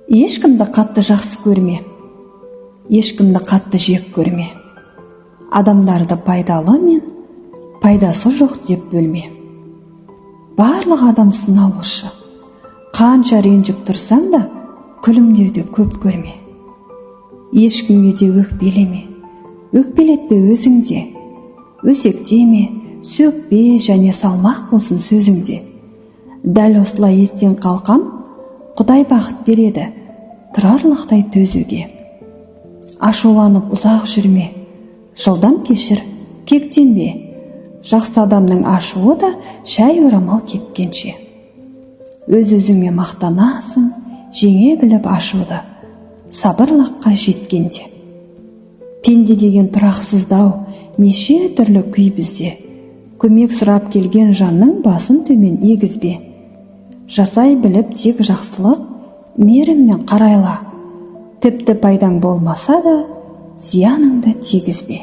Ешкімді қатты жақсы көрме, ешкімді қатты жек көрме. Адамдарды пайдалы мен пайдасы жоқ деп бөлме. Барлық адам сыналушы. Қанша ренжіп тұрсаң да, күлімдеуді көп көрме. Ешкімге де өкпелеме, өкпелетпе өзіңде. Өсектеме, сөкпе және салмақ болсын сөзіңде. Дәл осылай еттен қалқам, Құдай бақыт береді, тұрарлықтай төзуге. Ашуланып ұзақ жүрме, жылдам кешір, кектенбе. Жақсы адамның ашуы да шай орамал кепкенше. Өз-өзіңмен мақтанасың, жеңе біліп ашуды, сабырлыққа жеткенде. Пенде деген тұрақсыздау, неше түрлі күй бізде. Көмек сұрап келген жанның басын төмен егізбе. Жасай біліп тек жақсылық, мейіріммен қарайла. Тіпті пайдаң болмаса да, зияныңды тигізбе.